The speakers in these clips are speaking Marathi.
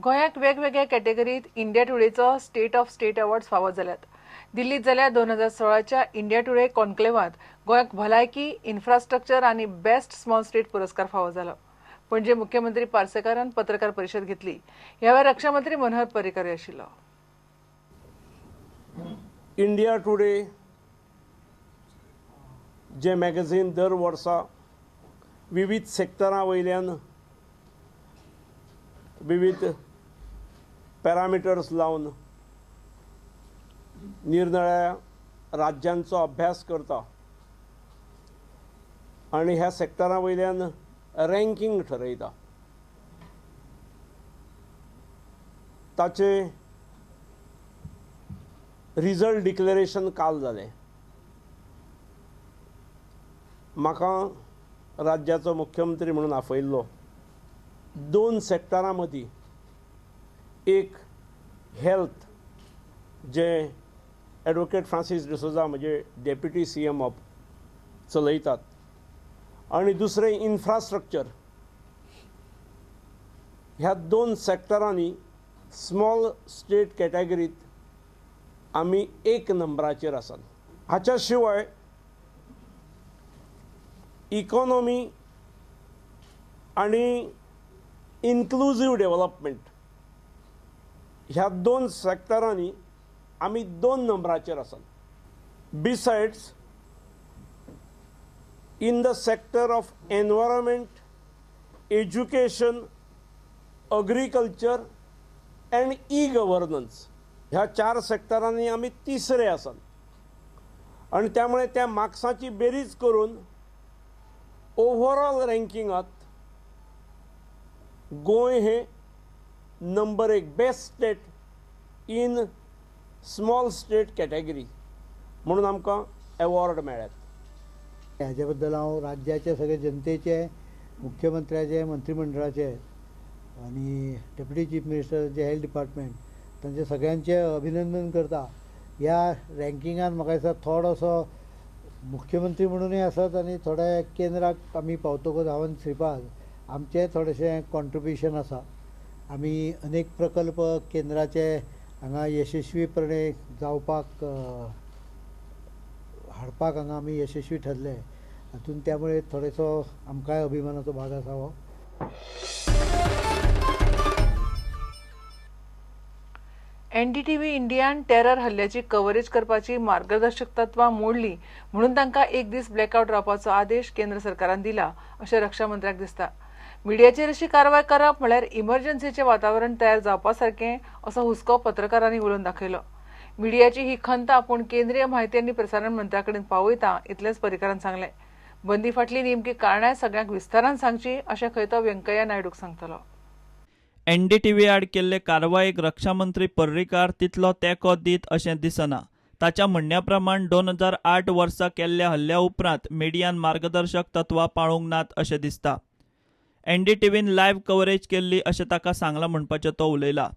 गोंयाक वेगवेगळ्या कॅटेगरीत इंडिया टुडेचो स्टेट ऑफ स्टेट अवॉर्ड्स फावो जाल्यात। दिल्लीत जाल्ल्या 2016च्या इंडिया टुडे कॉन्क्लेवात गोंयाक भलायकी, इन्फ्रास्ट्रक्चर आनी बेस्ट स्मॉल स्टेट पुरस्कार फावो जालो। पणजे मुख्यमंत्री पार्सेकारान पत्रकार परिशद घेतली। ह्या वेळार रक्षा मंत्री मनोहर पर्रीकर आशिल्लो। इंडिया टुडे जे मॅगझीन दर वर्सा विविध सेक्टरां वयल्यान विविध पॅरामिटर्स लावन निरनिळ्या राज्यांचो अभ्यास करता आनी ह्या सेक्टरां वयल्यान रँकींग ठरयता। ताचे रिजल्ट डिक्लेरेशन काल जालें। म्हाका राज्याचो मुख्यमंत्री म्हणून आपयल्लो दोन सेक्टरां मदीं एक हेल्थ जे ॲडवोकेट फ्रांसीस डिसोजा म्हणजे डेप्युटी CM चलयतात आनी दुसरें इन्फ्रास्ट्रक्चर। ह्या दोन सेक्टरांनी स्मॉल स्टेट कॅटेगरीत आमी 1 नंबराचेर आसात। हाच्या शिवाय इकॉनॉमी आनी इन्क्लुझीव डेव्हलपमेंट ह्या दोन सेक्टरांनी आमी 2 नंबराचेर आसात। Besides in the sector of environment, education, agriculture and e-governance ह्या 4 सेक्टरांनी आमी 3रे आसात आनी त्यामुळे त्या मार्क्साची बेरीज करून ओवरऑल रँकिंगात गोंय हे number 1 best state in small state category म्हणून आमकां अवॉर्ड मेळ्ळ्यात। हाजे बद्दल हांव राज्याचे सगळे जनतेचे, मुख्यमंत्र्याचे, मंत्रिमंडळाचे आनी डेप्युटी चीफ मिनिस्टर जे हेल्थ डिपार्टमेंट तांचे सगळ्यांचे अभिनंदन करता। ह्या रँकिंगान म्हाका दिसता थोडोसो मुख्यमंत्री म्हणूनय आसात आनी थोडे केंद्राक आमी पावतकच हांवें श्रीपाद आमचें थोडेशें कॉन्ट्रिब्युशन आसा। आमी अनेक प्रकल्प केंद्राचे हांगा यशस्वीपणे जावपाक हाडपाक हांगा आमी यशस्वी ठरले। हातून त्यामुळे थोडेसो आमकांय अभिमानाचो भाग आसा हो। NDTV इंडियान टेरर हल्ल्याची कव्हरेज करपाची मार्गदर्शक तत्वां मोडली म्हणून तांकां 1 दीस ब्लॅकआउट रावपाचो आदेश केंद्र सरकारान दिला अशें रक्षा मंत्र्याक दिसता। मिडियाचेर अशी कारवाय करप म्हळ्यार इमर्जन्सीचें वातावरण तयार जावपा सारकें असो हुस्को पत्रकारांनी उलोवन दाखयलो। मिडियाची ही खंत आपूण केंद्रीय म्हायती आनी प्रसारण मंत्र्या कडेन पावयता इतलेंच पर्रीकारान सांगलें। बंदी फाटली नेमकी कारणां सगळ्यांक विस्तारान सांगची अशें खंय तो व्यंकय्या नायडूक सांगतलो। NDTV आड केल्ले कारवायेक रक्षा मंत्री पर्रीकार तितलो तेंको दीत अशें दिसना। ताच्या म्हणण्या प्रमाण 2008 वर्सा केल्ल्या हल्ल्या उपरांत मिडियान मार्गदर्शक तत्वां पाळूंक नात अशें दिसता। NDTVन लायव्ह कव्हरेज केल्ली अशें ताका सांगलां म्हणपाचें तो उलयला।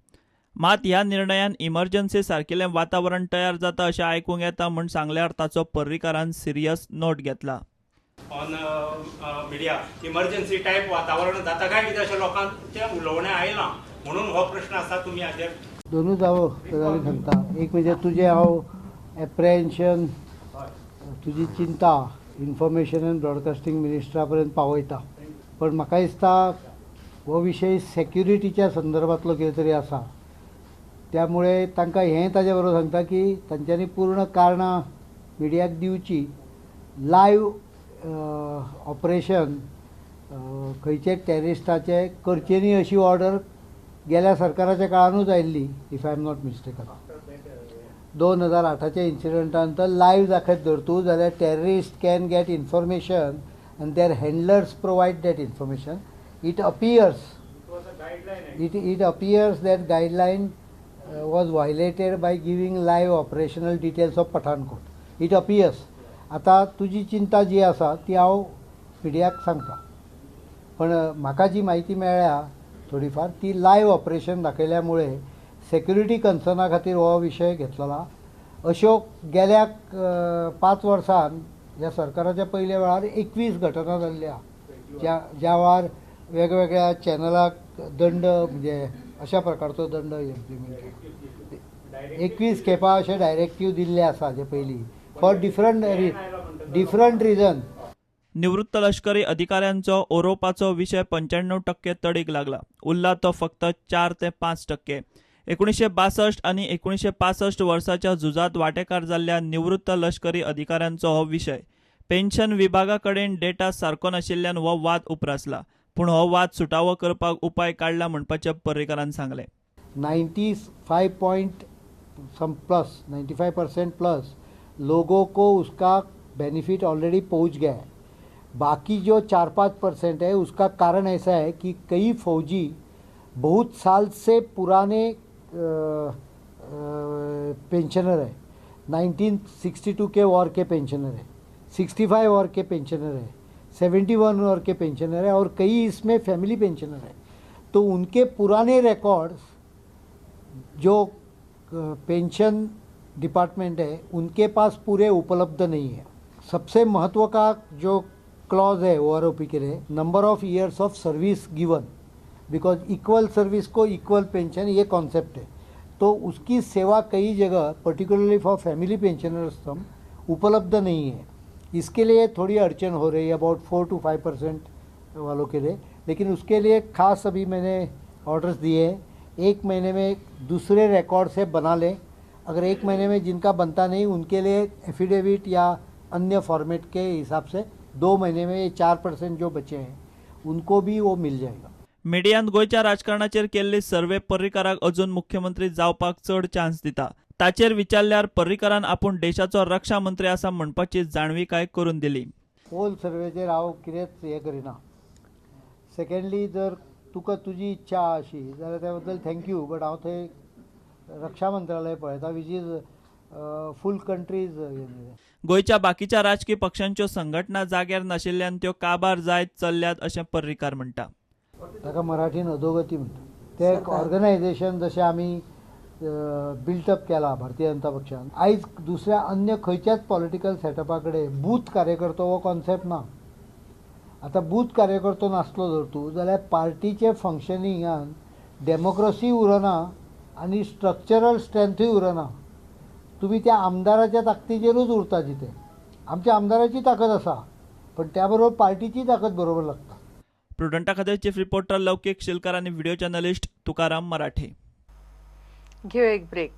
मात ह्या निर्णयान इमर्जन्सी सारकेलें वातावरण तयार जाता अशें आयकूंक येता म्हूण सांगल्यार ताचो पर्रीकारान सिरियस नोट घेतला। ऑन मिडिया इमर्जन्सी टायप वातावरण जाता काय कितें अशें लोकांचें उलोवणें आयलां म्हणून हो प्रश्न आसा। तुमी हाजेर दोनूच हांव गजाली सांगता। एक म्हणजे तुजें हांव एप्रिहेन्शन, तुजी चिंता इन्फॉर्मेशन एंड ब्रॉडकास्टिंग मिनिस्टरा पर्यंत पावयता। पण म्हाका दिसता हो विशय सेक्युरिटीच्या संदर्भातलो कितें तरी आसा। त्यामुळे तांकां हें ताजे बरोबर सांगता की तांच्यांनी पूर्ण कारणां मिडियाक दिवची। लायव्ह ऑपरेशन खंयचे टॅररिस्टाचे करचे न्ही अशी ऑर्डर गेल्या सरकाराच्या काळानूच आयिल्ली, if I am not mistaken. 2008च्या इन्सिडंटा नंतर लायव्ह दाखयत धरतू जाल्यार terrorist can get information and their handlers provide that information. It appears that guideline was violated by giving live operational details of Pathankot. It appears. आता तुजी चिंता जी आसा ती हांव मिडियाक सांगता, पण म्हाका जी म्हायती मेळ्ळ्या थोडीफार ती लायव्ह ऑपरेशन दाखयल्यामुळे सेक्युरिटी कन्सर्ना खातीर हो विशय घेतलेला। अश्यो गेल्या 5 वर्सांत ह्या सरकाराच्या पयल्या वेळार 21 घटना जाल्ल्या, ज्या वेळार वेगवेगळ्या चॅनलाक दंड म्हणजे अशा प्रकारचो दंड इम्प्लिमेंट केला. 21 खेपा अशे डायरेक्टीव दिल्ले आसा जे पयलीं फॉर डिफरंट रिजन. निवृत्त लष्करी अधिकाऱ्यांचो ओरोपाचो विषय 95% तडीक लागला. उरला तो फक्त 4 ते 5%. 1962 आणि 1965 वर्साच्या झुजात वांटेकार जाल्ल्या निवृत्त लष्करी अधिकाऱ्यांचो हो विशय. पेन्शन विभागा कडेन डेटा सारको नाशिल्ल्यान हो वाद उप्रासला. पूण हो वाद सुटावो करपाक उपाय काडला म्हणपाचे पर्रीकारान सांगलें. 95% प्लस लोगों को उसका बेनिफिट ऑलरेडी पहुंच गया है. बाकी जो 4-5% है उसका कारण ऐसा है कि कई फौजी बहुत साल से पुराने पेंशनर है. 1962 के वॉर के पेंशनर है, 65 वॉर के पेंशनर है, 71 वॉर के पेंशनर है और कई इसमें फैमिली पेंशनर है. तो उनके पुराने रिकॉर्ड्स जो पेंशन डिपार्टमेंट है उनके पास पूरे उपलब्ध नहीं है. सबसे महत्व का जो क्लॉज है ओआरओपी के लिए, number of years of service given, because equal service को इक्वल पेंशन ये कॉन्सेप्ट है. तो उसकी सेवा कई जगह पर्टिकुलरली फॉर फैमिली पेंशनर्स उपलब्ध नहीं है. इसके लिए थोड़ी अड़चन हो रही है अबाउट 4 to 5% वालों के लिए. लेकिन उसके लिए खास अभी मैंने ऑर्डर्स दिए हैं. 1 महीने में दूसरे रिकॉर्ड से बना लें. अगर 1 महीने में जिनका बनता नहीं उनके लिए एफिडेविट या अन्य फॉर्मेट के हिसाब से 2 महीने में 4% जो बचे हैं उनको भी वो मिल जाएगा. मिडियान गोयच्या राजकारणाचेर केल्ली सर्वे पर्रीकाराक अजून मुख्यमंत्री जावपाक चड चान्स दिता. ताचेर विचारल्यार पर्रीकारान आपूण देशाचो रक्षा मंत्री आसा म्हणपाची जाणविकाय करून दिली. पोल सर्वेचेर हांव कितेंच हें करिना. सेकंडली जर तुका तुजी इच्छा अशी जाल्यार त्या बद्दल थँक्यू, बट हांव थंय रक्षा मंत्रालय पळयता विच इज फूल कंट्रीज. गोयच्या बाकीच्या राजकीय पक्षांच्यो संघटना जाग्यार नाशिल्ल्यान त्यो काबार जायत चल्ल्यात अशें पर्रीकार म्हणटा. ताका मराठीन अधोगती म्हणटा. ते एक ऑर्गनायझेशन जशें आमी बिल्टअप केला भारतीय जनता पक्षान, आयज दुसऱ्या अन्य खंयच्याच पॉलिटिकल सेटअपा कडेन बूथ कार्यकर्तो हो कॉन्सेप्ट ना. आतां बूथ कार्यकर्तो नासलो जर तूं जाल्यार पार्टीचे फंक्शनिंगान डेमोक्रेसी उरना आनी स्ट्रक्चरल स्ट्रेंथूय उरना. तुम्ही त्या आमदाराच्या ताकदीचेरूच उरता जिथे. आमच्या आमदाराची ताकद आसा पण त्याबरोबर पार्टीची ताकद बरोबर लागता. प्रुडंटा खातीर चीफ रिपोर्टर लौकिक शिलकार आनी व्हिडिओ जर्नलिस्ट तुकाराम मराठे. घेऊ एक ब्रेक.